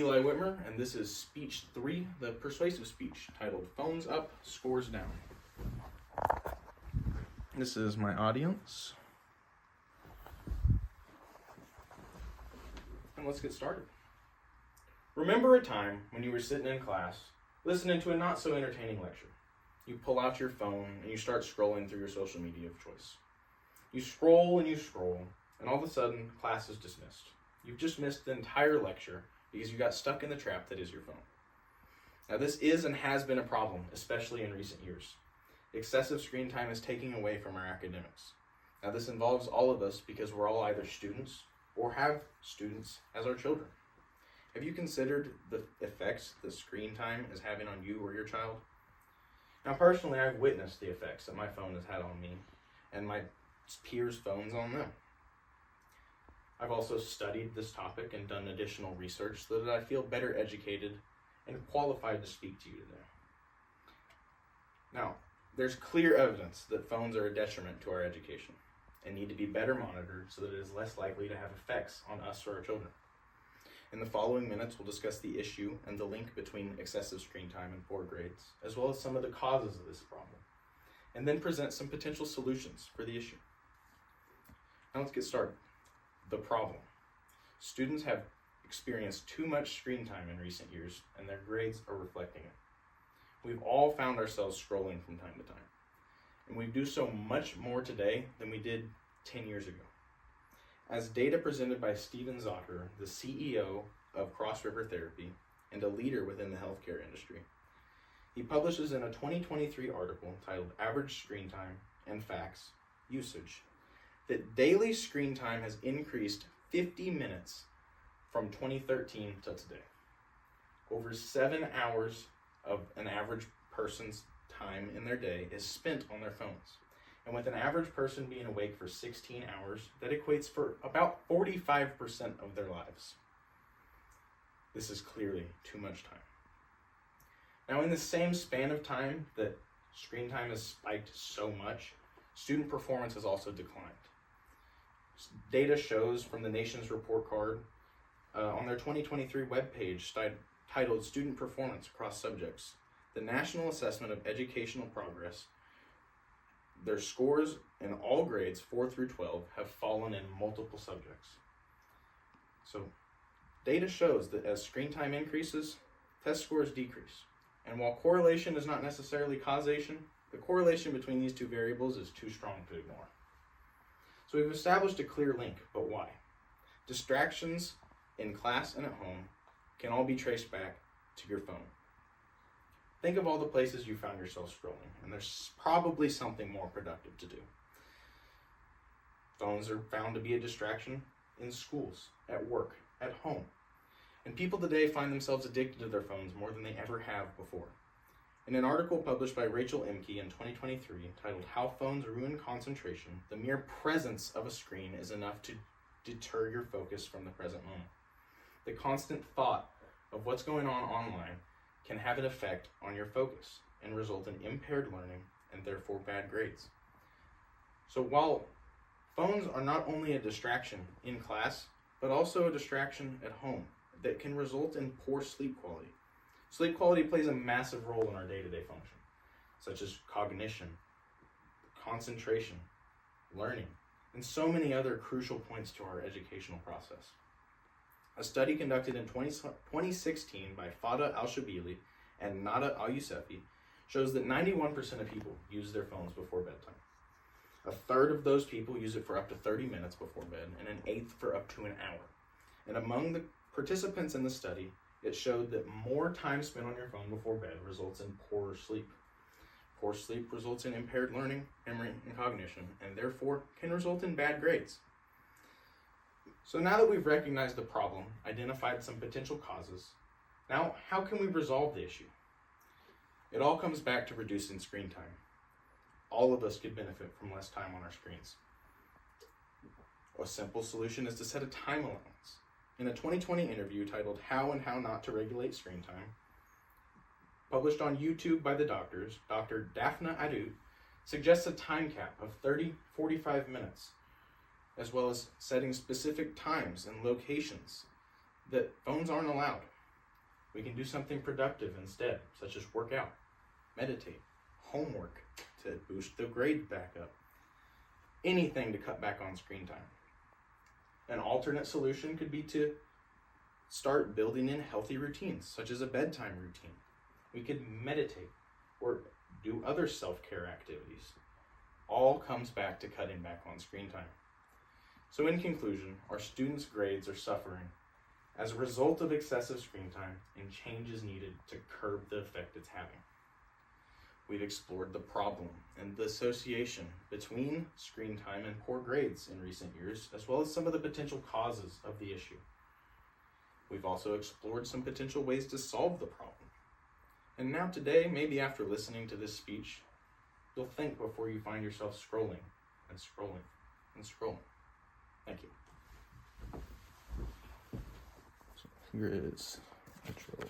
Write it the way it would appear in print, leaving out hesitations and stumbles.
Eli Whitmer, and this is speech 3, the persuasive speech, titled Phones Up, Scores Down. This is my audience. And let's get started. Remember a time when you were sitting in class, listening to a not so entertaining lecture. You pull out your phone and you start scrolling through your social media of choice. You scroll, and all of a sudden, class is dismissed. You've just missed the entire lecture because you got stuck in the trap that is your phone. Now, this is and has been a problem, especially in recent years. Excessive screen time is taking away from our academics. Now, this involves all of us because we're all either students or have students as our children. Have you considered the effects that screen time is having on you or your child? Now, personally, I've witnessed the effects that my phone has had on me and my peers' phones on them. I've also studied this topic and done additional research so that I feel better educated and qualified to speak to you today. Now, there's clear evidence that phones are a detriment to our education and need to be better monitored so that it is less likely to have effects on us or our children. In the following minutes, we'll discuss the issue and the link between excessive screen time and poor grades, as well as some of the causes of this problem, and then present some potential solutions for the issue. Now let's get started. The problem. Students have experienced too much screen time in recent years, and their grades are reflecting it. We've all found ourselves scrolling from time to time, and we do so much more today than we did 10 years ago. As data presented by Steven Zotter, the CEO of Cross River Therapy and a leader within the healthcare industry, he publishes in a 2023 article titled Average Screen Time and Facts Usage that daily screen time has increased 50 minutes from 2013 to today. Over 7 hours of an average person's time in their day is spent on their phones. And with an average person being awake for 16 hours, that equates for about 45% of their lives. This is clearly too much time. Now, in the same span of time that screen time has spiked so much, student performance has also declined. Data shows from the nation's report card on their 2023 webpage titled Student Performance Across Subjects, the National Assessment of Educational Progress, their scores in all grades 4 through 12 have fallen in multiple subjects. So data shows that as screen time increases, test scores decrease. And while correlation is not necessarily causation, the correlation between these two variables is too strong to ignore. So we've established a clear link, but why? Distractions in class and at home can all be traced back to your phone. Think of all the places you found yourself scrolling, and there's probably something more productive to do. Phones are found to be a distraction in schools, at work, at home. And people today find themselves addicted to their phones more than they ever have before. In an article published by Rachel Emke in 2023 titled How Phones Ruin Concentration, the mere presence of a screen is enough to deter your focus from the present moment. The constant thought of what's going on online can have an effect on your focus and result in impaired learning and therefore bad grades. So while phones are not only a distraction in class, but also a distraction at home that can result in poor sleep quality. Sleep quality plays a massive role in our day-to-day function, such as cognition, concentration, learning, and so many other crucial points to our educational process. A study conducted in 2016 by Fada Al-Shabili and Nada Al-Yusefi shows that 91% of people use their phones before bedtime. A third of those people use it for up to 30 minutes before bed, and an eighth for up to an hour. And among the participants in the study, it showed that more time spent on your phone before bed results in poorer sleep. Poor sleep results in impaired learning, memory, and cognition, and therefore can result in bad grades. So now that we've recognized the problem, identified some potential causes, now how can we resolve the issue? It all comes back to reducing screen time. All of us could benefit from less time on our screens. A simple solution is to set a time allowance. In a 2020 interview titled How and How Not to Regulate Screen Time, published on YouTube by the doctors, Dr. Daphna Adut suggests a time cap of 30-45 minutes, as well as setting specific times and locations that phones aren't allowed. We can do something productive instead, such as work out, meditate, homework to boost the grade back up. Anything to cut back on screen time. An alternate solution could be to start building in healthy routines, such as a bedtime routine. We could meditate or do other self-care activities. All comes back to cutting back on screen time. So in conclusion, our students' grades are suffering as a result of excessive screen time, and change is needed to curb the effect it's having. We've explored the problem and the association between screen time and poor grades in recent years, as well as some of the potential causes of the issue. We've also explored some potential ways to solve the problem. And now today, maybe after listening to this speech, you'll think before you find yourself scrolling and scrolling and scrolling. Thank you. So here is intro.